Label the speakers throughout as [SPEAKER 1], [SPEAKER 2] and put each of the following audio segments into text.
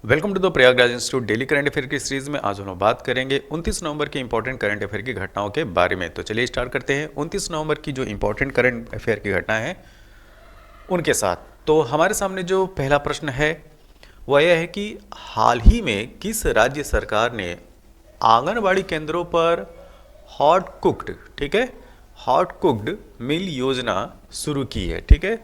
[SPEAKER 1] Welcome to the Prayagraj institute daily current affair की series में आज हम लोग बात करेंगे 29 नवंबर के इंपॉर्टेंट करंट अफेयर की घटनाओं के बारे में। तो चलिए स्टार्ट करते हैं 29 नवंबर की जो इंपॉर्टेंट करंट अफेयर की घटना है उनके साथ। तो हमारे सामने जो पहला प्रश्न है वह यह है कि हाल ही में किस राज्य सरकार ने आंगनबाड़ी केंद्रों पर हॉट कुक्ड, ठीक है, हॉट कुक्ड मील योजना शुरू की है। ठीक है,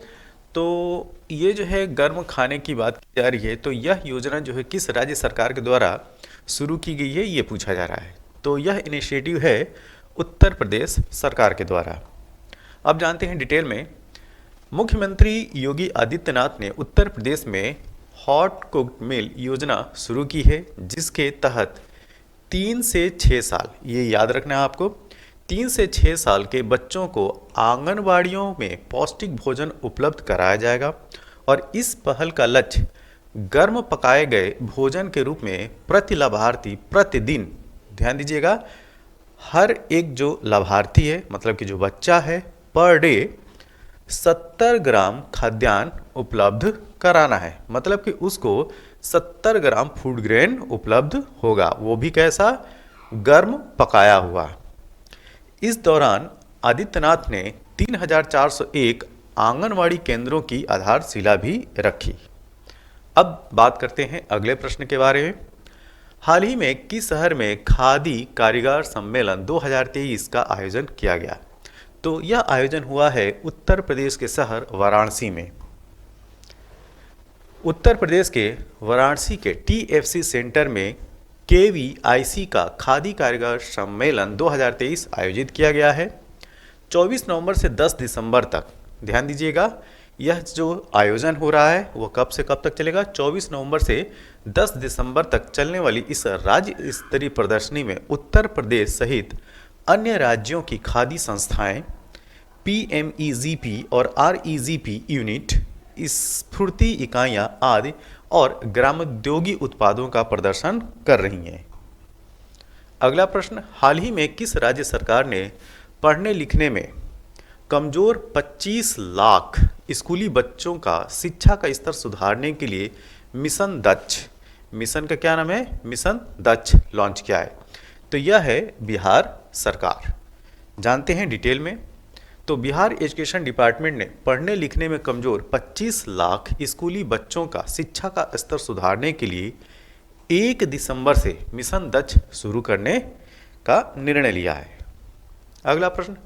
[SPEAKER 1] तो ये जो है गर्म खाने की बात की जा रही है, तो यह योजना जो है किस राज्य सरकार के द्वारा शुरू की गई है ये पूछा जा रहा है। तो यह इनिशिएटिव है उत्तर प्रदेश सरकार के द्वारा। अब जानते हैं डिटेल में। मुख्यमंत्री योगी आदित्यनाथ ने उत्तर प्रदेश में हॉट कुक्ड मील योजना शुरू की है, जिसके तहत 3 से 6 साल, ये याद रखना है आपको, 3 से 6 साल के बच्चों को आंगनबाड़ियों में पौष्टिक भोजन उपलब्ध कराया जाएगा और इस पहल का लक्ष्य गर्म पकाए गए भोजन के रूप में प्रति लाभार्थी प्रतिदिन, ध्यान दीजिएगा, हर एक जो लाभार्थी है मतलब कि जो बच्चा है पर डे 70 ग्राम खाद्यान्न उपलब्ध कराना है। मतलब कि उसको 70 ग्राम फूड ग्रेन उपलब्ध होगा, वो भी कैसा, गर्म पकाया हुआ। इस दौरान आदित्यनाथ ने 3401 आंगनवाड़ी केंद्रों की आधारशिला भी रखी। अब बात करते हैं अगले प्रश्न के बारे में। हाल ही में किस शहर में खादी कारीगर सम्मेलन 2023 का आयोजन किया गया? तो यह आयोजन हुआ है उत्तर प्रदेश के शहर वाराणसी में। उत्तर प्रदेश के वाराणसी के TFC सेंटर में KVIC का खादी कारीगर सम्मेलन 2023 आयोजित किया गया है। 24 नवंबर से 10 दिसंबर तक, ध्यान दीजिएगा, यह जो आयोजन हो रहा है वो कब से कब तक चलेगा? 24 नवंबर से 10 दिसंबर तक चलने वाली इस राज्य स्तरीय प्रदर्शनी में उत्तर प्रदेश सहित अन्य राज्यों की खादी संस्थाएं, PMEGP और REGP यूनिट, स्फूर्ति इकाइयां आदि और ग्रामोद्योगी उत्पादों का प्रदर्शन कर रही हैं। अगला प्रश्न, हाल ही में किस राज्य सरकार ने पढ़ने लिखने में कमजोर 25 लाख स्कूली बच्चों का शिक्षा का स्तर सुधारने के लिए मिशन दक्ष, मिशन का क्या नाम है, मिशन दक्ष लॉन्च किया है? तो यह है बिहार सरकार। जानते हैं डिटेल में। तो बिहार एजुकेशन डिपार्टमेंट ने पढ़ने लिखने में कमजोर 25 लाख स्कूली बच्चों का शिक्षा का स्तर सुधारने के लिए 1 दिसंबर से मिशन दक्ष शुरू करने का निर्णय लिया है। अगला प्रश्न,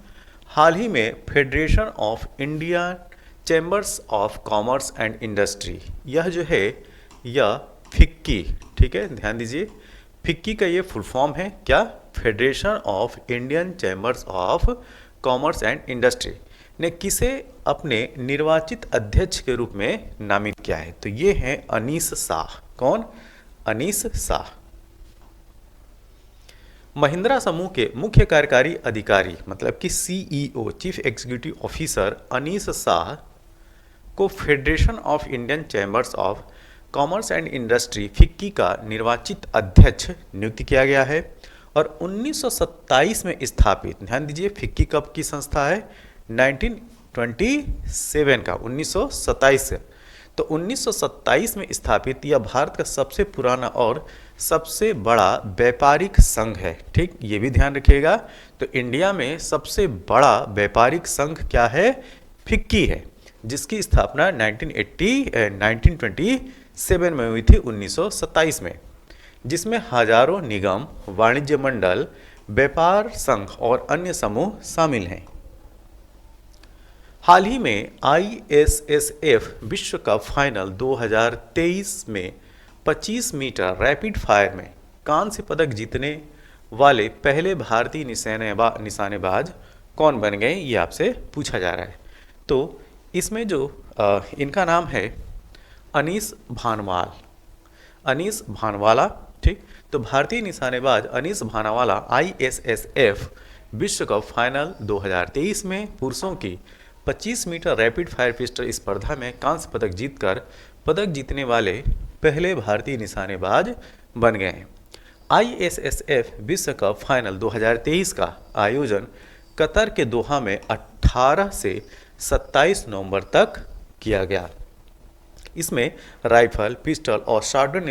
[SPEAKER 1] हाल ही में federation of India chambers of Commerce and industry, यह जो है यह फिक्की, ठीक है, ध्यान दीजिए, फिक्की का ये फुल फॉर्म है क्या? Federation of Indian Chambers of Commerce and industry ने किसे अपने निर्वाचित अध्यक्ष के रूप में नामित किया है? तो ये हैं अनीस शाह। कौन? अनीस शाह। महिंद्रा समूह के मुख्य कार्यकारी अधिकारी मतलब कि CEO, chief executive officer Anis Shah को Federation of Indian Chambers of Commerce and Industry FICCI का निर्वाचित अध्यक्ष नियुक्त किया गया है और 1927 में स्थापित, ध्यान दीजिए, फिक्की कब की संस्था है? 1927 का, 1927 से। तो 1927 में स्थापित यह भारत का सबसे पुराना और सबसे बड़ा व्यापारिक संघ है। ठीक, ये भी ध्यान रखिएगा। तो इंडिया में सबसे बड़ा व्यापारिक संघ क्या है? फिक्की है, जिसकी स्थापना 1927 में हुई थी, 1927 में, जिसमें हजारों निगम, वाणिज्य मंडल, व्यापार संघ और अन्य समूह शामिल हैं। हाल ही में ISSF विश्व कप फाइनल 2023 में 25 मीटर रैपिड फायर में कांस्य पदक जीतने वाले पहले भारतीय निशानेबाज कौन बन गए, ये आपसे पूछा जा रहा है। तो इसमें जो इनका नाम है अनीस भानवाल, अनीस भानवाला। ठीक, तो भारतीय निशानेबाज अनीस भानवाला ISSF विश्व कप फाइनल 2023 में पुरुषों की 25 मीटर रैपिड फायर पिस्टल स्पर्धा में कांस्य पदक जीतकर पदक जीतने वाले पहले भारतीय निशानेबाज बन गए हैं। ISSF विश्व कप फाइनल 2023 का आयोजन कतर के दोहा में 18 से 27 नवंबर तक किया गया। इसमें राइफल, पिस्टल और शॉटगन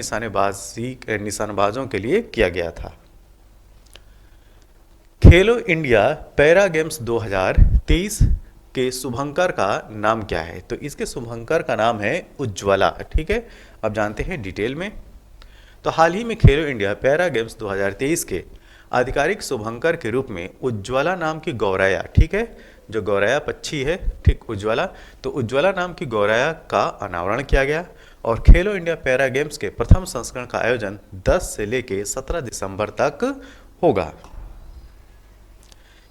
[SPEAKER 1] निशानेबाजों के लिए किया गया था। खेलो इंडिया पैरा गेम्स 2023 के शुभंकर का नाम क्या है? तो इसके शुभंकर का नाम है उज्ज्वला। ठीक है, अब जानते हैं डिटेल में। तो हाल ही में खेलो इंडिया पैरा गेम्स 2023 के आधिकारिक शुभंकर के रूप में उज्ज्वला नाम की गौरैया, ठीक है, जो गौरैया पक्षी है, ठीक, उज्ज्वला, तो उज्ज्वला नाम की गौरैया का अनावरण किया गया। और खेलो इंडिया पैरा गेम्स के प्रथम संस्करण का आयोजन 10 से लेकर 17 दिसंबर तक होगा।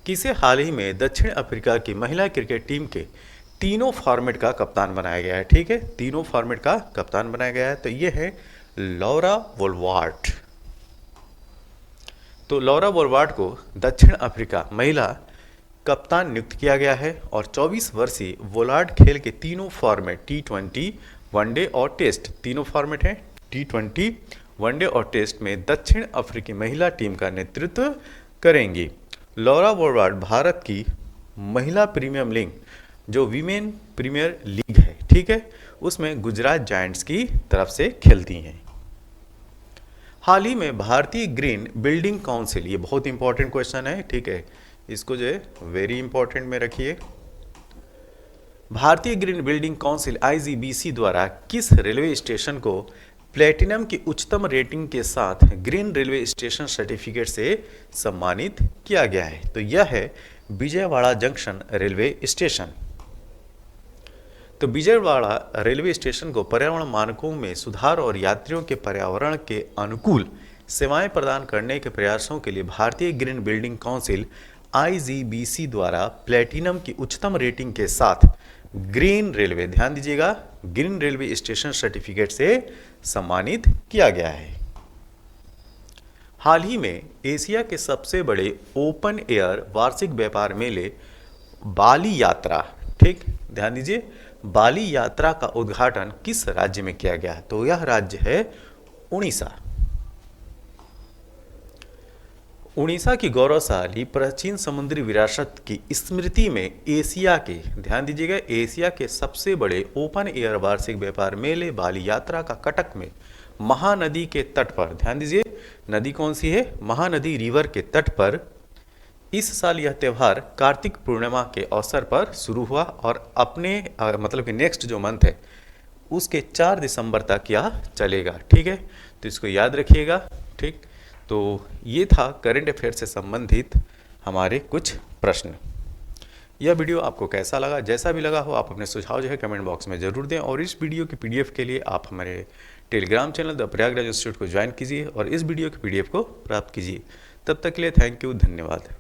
[SPEAKER 1] किसे हाल ही में दक्षिण अफ्रीका की महिला क्रिकेट टीम के तीनों फॉर्मेट का कप्तान बनाया गया है? ठीक है, तीनों फॉर्मेट का कप्तान बनाया गया है, तो ये है लौरा वोल्वार्ट। तो लौरा वोल्वार्ट को दक्षिण अफ्रीका महिला कप्तान नियुक्त किया गया है और 24 वर्षीय वोलार्ड खेल के तीनों फॉर्मेट T20, वनडे और टेस्ट, तीनों फॉर्मेट हैं T20, वनडे और टेस्ट में दक्षिण अफ्रीकी महिला टीम का नेतृत्व करेंगी। लौरा वोल्वार्ट भारत की महिला प्रीमियर लीग, जो वीमेन प्रीमियर लीग है, ठीक है, उसमें गुजरात जायंट्स की तरफ से खेलती हैं। हाल ही में भारतीय ग्रीन बिल्डिंग काउंसिल, ये बहुत इंपॉर्टेंट क्वेश्चन है, ठीक है, इसको जो है वेरी इंपॉर्टेंट में रखिए। भारतीय ग्रीन बिल्डिंग काउंसिल IGBC द्वारा किस रेलवे स्टेशन को प्लेटिनम की उच्चतम रेटिंग के साथ ग्रीन रेलवे स्टेशन सर्टिफिकेट से सम्मानित किया गया है? तो यह है विजयवाड़ा जंक्शन रेलवे स्टेशन। तो विजयवाड़ा रेलवे स्टेशन को पर्यावरण मानकों में सुधार और यात्रियों के पर्यावरण के अनुकूल सेवाएं प्रदान करने के प्रयासों के लिए भारतीय ग्रीन बिल्डिंग काउंसिल IGBC द्वारा प्लेटिनम की उच्चतम रेटिंग के साथ ग्रीन रेलवे, ध्यान दीजिएगा, ग्रीन रेलवे स्टेशन सर्टिफिकेट से सम्मानित किया गया है। हाल ही में एशिया के सबसे बड़े ओपन एयर वार्षिक व्यापार मेले बाली यात्रा, ठीक, ध्यान दीजिए, बाली यात्रा का उद्घाटन किस राज्य में किया गया? तो यह राज्य है उड़ीसा। उड़ीसा की गौरवशाली प्राचीन समुद्री विरासत की स्मृति में एशिया के, ध्यान दीजिएगा, एशिया के सबसे बड़े ओपन एयर वार्षिक व्यापार मेले बाली यात्रा का कटक में महानदी के तट पर, ध्यान दीजिए, नदी कौन सी है? महानदी रिवर के तट पर इस साल यह त्यौहार कार्तिक पूर्णिमा के अवसर पर शुरू हुआ और अपने मतलब कि नेक्स्ट जो मंथ है उसके 4 दिसंबर तक यह चलेगा। ठीक है, तो इसको याद रखिएगा। ठीक, तो ये था करंट अफेयर से संबंधित हमारे कुछ प्रश्न। यह वीडियो आपको कैसा लगा? जैसा भी लगा हो आप अपने सुझाव जो है कमेंट बॉक्स में ज़रूर दें और इस वीडियो की PDF के लिए आप हमारे Telegram channel the Prayagraj institute को ज्वाइन कीजिए और इस वीडियो की PDF को प्राप्त कीजिए। तब तक के लिए थैंक यू, धन्यवाद।